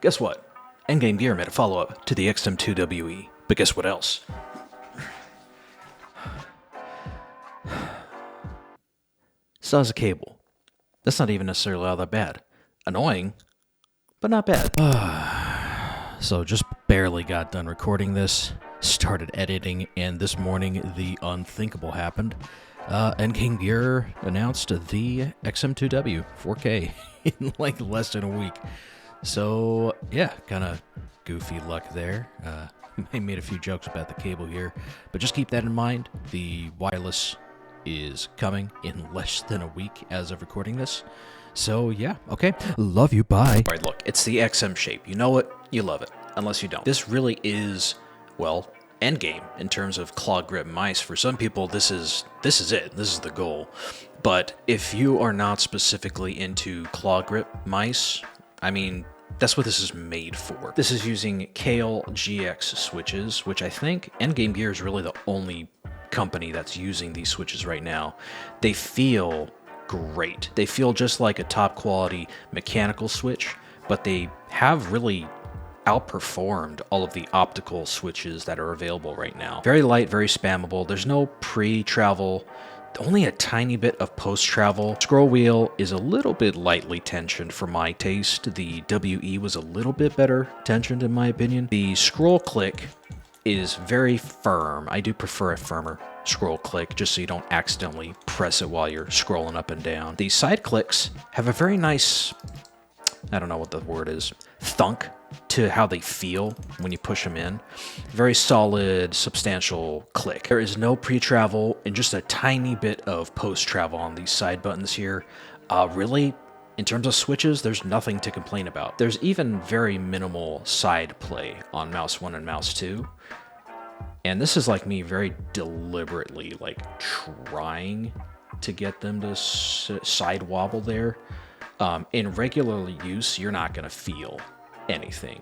Guess what? Endgame Gear made a follow-up to the XM2 WE. But guess what else? Still has a cable. That's not even necessarily all that bad. Annoying, but not bad. So just barely got done recording this, started editing, and this morning the unthinkable happened. Endgame Gear announced the XM2W 4K in like less than a week. So yeah, kind of goofy luck there. I made a few jokes about the cable here, but just keep that in mind. The wireless is coming in less than a week as of recording this. So yeah, okay. Love you, bye. All right, look, it's the XM shape. You know it, you love it, unless you don't. This really is, well, endgame in terms of claw grip mice. For some people, this is it. This is the goal. But if you are not specifically into claw grip mice, I mean, that's what this is made for. This is using Kale GX switches, which I think Endgame Gear is really the only company that's using these switches right now. They feel great. They feel just like a top quality mechanical switch, but they have really outperformed all of the optical switches that are available right now. Very light, very spammable. There's no pre-travel, only a tiny bit of post-travel. Scroll wheel is a little bit lightly tensioned for my taste. The WE was a little bit better tensioned in my opinion. The scroll click is very firm. I do prefer a firmer scroll click just so you don't accidentally press it while you're scrolling up and down. The side clicks have a very nice, I don't know what the word is, thunk to how they feel when you push them in. Very solid, substantial click. There is no pre-travel and just a tiny bit of post-travel on these side buttons here. Really, in terms of switches, there's nothing to complain about. There's even very minimal side play on mouse 1 and mouse 2. And this is like me very deliberately like trying to get them to side wobble there. In regular use, you're not going to feel anything.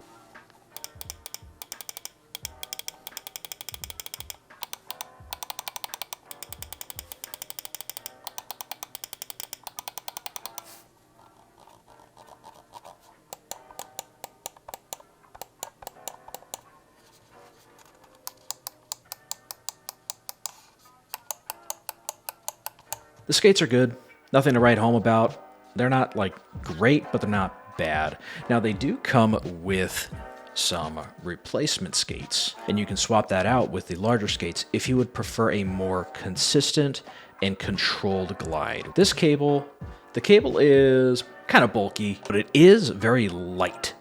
The skates are good, nothing to write home about. They're not like great, but they're not bad. Now they do come with some replacement skates, and you can swap that out with the larger skates if you would prefer a more consistent and controlled glide. This cable, the cable is kind of bulky, but it is very light.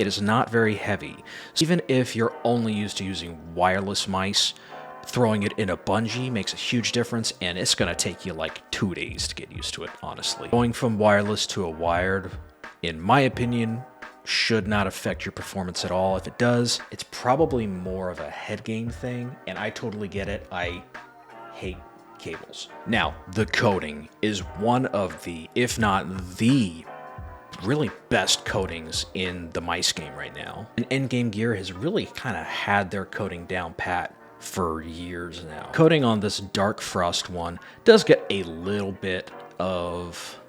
It is not very heavy. So even if you're only used to using wireless mice, throwing it in a bungee makes a huge difference, and it's going to take you like 2 days to get used to it, honestly. Going from wireless to a wired, in my opinion, should not affect your performance at all. If it does, it's probably more of a head game thing, and I totally get it. I hate cables. Now, the coating is one of the, if not the, really best coatings in the mice game right now. And Endgame Gear has really kind of had their coating down pat for years now. Coating on this dark frost one does get a little bit of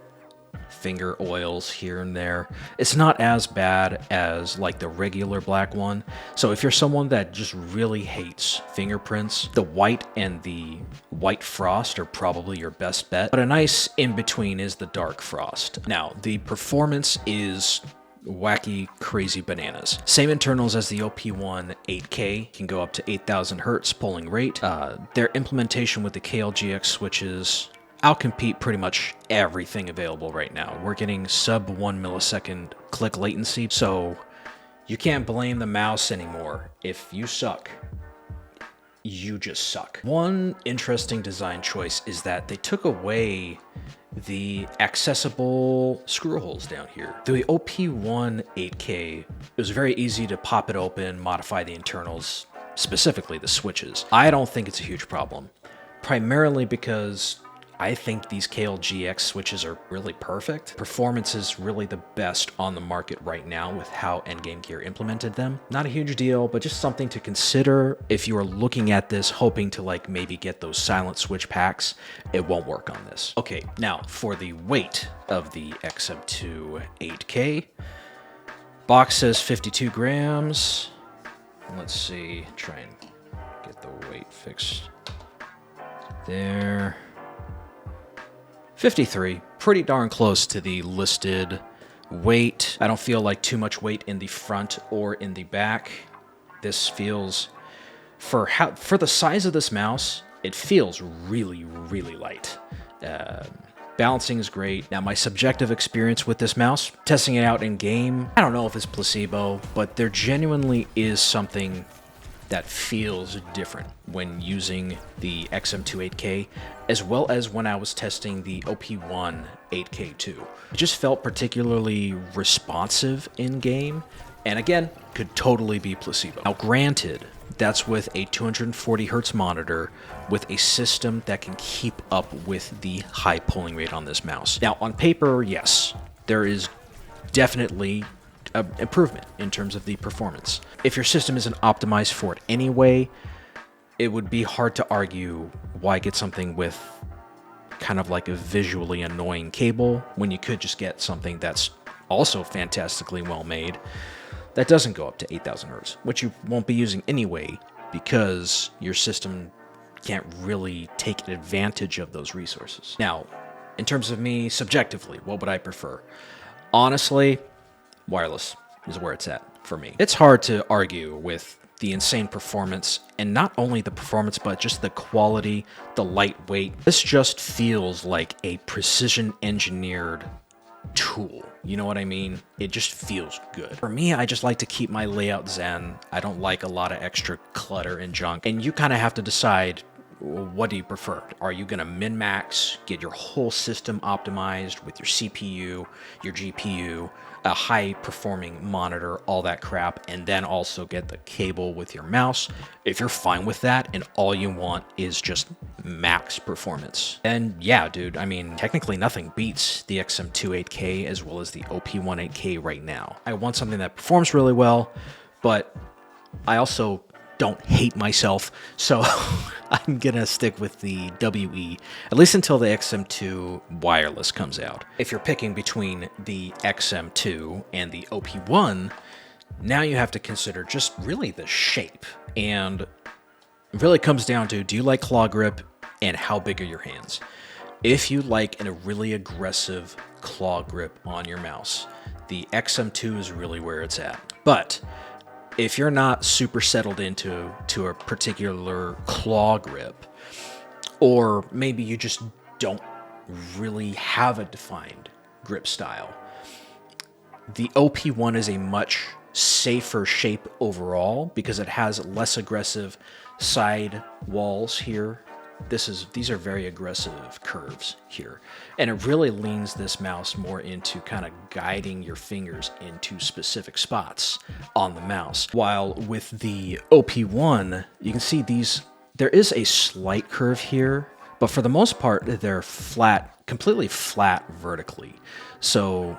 finger oils here and there. It's not as bad as like the regular black one. So if you're someone that just really hates fingerprints, the white and the white frost are probably your best bet. But a nice in between is the dark frost. Now, the performance is wacky, crazy bananas. Same internals as the OP1 8K, can go up to 8,000 hertz polling rate. Their implementation with the Kale GX switches outcompete pretty much everything available right now. We're getting sub 1 millisecond click latency, so you can't blame the mouse anymore. If you suck, you just suck. One interesting design choice is that they took away the accessible screw holes down here. The OP1 8K, it was very easy to pop it open, modify the internals, specifically the switches. I don't think it's a huge problem, primarily because I think these Kale GX switches are really perfect. Performance is really the best on the market right now with how Endgame Gear implemented them. Not a huge deal, but just something to consider if you are looking at this hoping to like maybe get those silent switch packs. It won't work on this. Okay, now for the weight of the XM2 8K, Box says 52 grams. Let's see, try and get the weight fixed there. 53, pretty darn close to the listed weight. I don't feel like too much weight in the front or in the back. This feels, for the size of this mouse, it feels really, really light. Balancing is great. Now, my subjective experience with this mouse, testing it out in game, I don't know if it's placebo, but there genuinely is something that feels different when using the XM2 8K, as well as when I was testing the OP1 8K2. It just felt particularly responsive in game, and again, could totally be placebo. Now, granted, that's with a 240 hertz monitor with a system that can keep up with the high polling rate on this mouse. Now, on paper, yes, there is definitely an improvement in terms of the performance. If your system isn't optimized for it anyway, it would be hard to argue why get something with kind of like a visually annoying cable when you could just get something that's also fantastically well made that doesn't go up to 8,000 hertz, which you won't be using anyway because your system can't really take advantage of those resources. Now, in terms of me subjectively, what would I prefer? Honestly, wireless is where it's at for me. It's hard to argue with the insane performance, and not only the performance, but just the quality, the lightweight. This just feels like a precision engineered tool. You know what I mean? It just feels good. For me, I just like to keep my layout zen. I don't like a lot of extra clutter and junk. And you kind of have to decide, what do you prefer? Are you gonna min-max, get your whole system optimized with your CPU, your GPU, a high-performing monitor, all that crap, and then also get the cable with your mouse? If you're fine with that and all you want is just max performance, and yeah, dude, I mean, technically nothing beats the XM2 8K as well as the OP1 8K right now. I want something that performs really well, but I also don't hate myself, so I'm gonna stick with the WE, at least until the XM2 wireless comes out. If you're picking between the XM2 and the OP1, now you have to consider just really the shape, and it really comes down to, do you like claw grip and how big are your hands? If you like a really aggressive claw grip on your mouse, the XM2 is really where it's at. But if you're not super settled into a particular claw grip, or maybe you just don't really have a defined grip style, the OP1 is a much safer shape overall because it has less aggressive side walls here. These are very aggressive curves here, and it really leans this mouse more into kind of guiding your fingers into specific spots on the mouse. While with the OP1, you can see there is a slight curve here, but for the most part, they're flat, completely flat vertically. So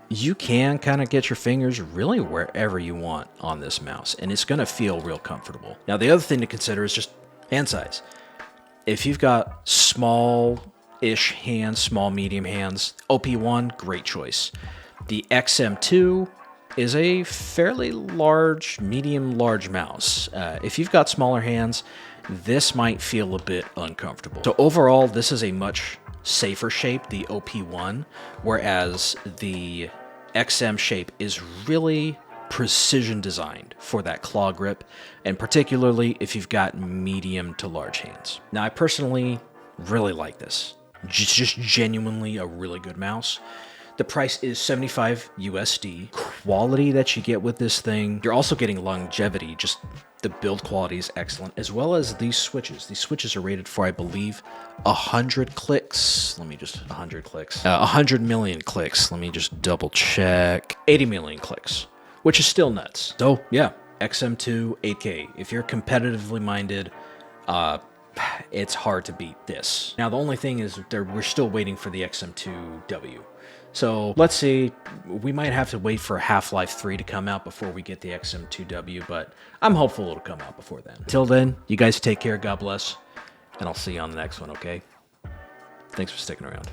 you can kind of get your fingers really wherever you want on this mouse, and it's going to feel real comfortable. Now, the other thing to consider is just hand size. If you've got small-ish hands, small, medium hands, OP1, great choice. The XM2 is a fairly large, medium-large mouse. If you've got smaller hands, this might feel a bit uncomfortable. So overall, this is a much safer shape, the OP1, whereas the XM shape is really precision designed for that claw grip, and particularly if you've got medium to large hands. Now, I personally really like this. It's just genuinely a really good mouse. The price is $75 USD. Quality that you get with this thing, you're also getting longevity. Just the build quality is excellent, as well as these switches. These switches are rated for, I believe, 100 clicks. 100 million clicks. Let me just double check. 80 million clicks, which is still nuts. So yeah, XM2 8K. If you're competitively minded, it's hard to beat this. Now, the only thing is we're still waiting for the XM2W. So let's see, we might have to wait for Half-Life 3 to come out before we get the XM2W, but I'm hopeful it'll come out before then. Till then, you guys take care, God bless, and I'll see you on the next one, okay? Thanks for sticking around.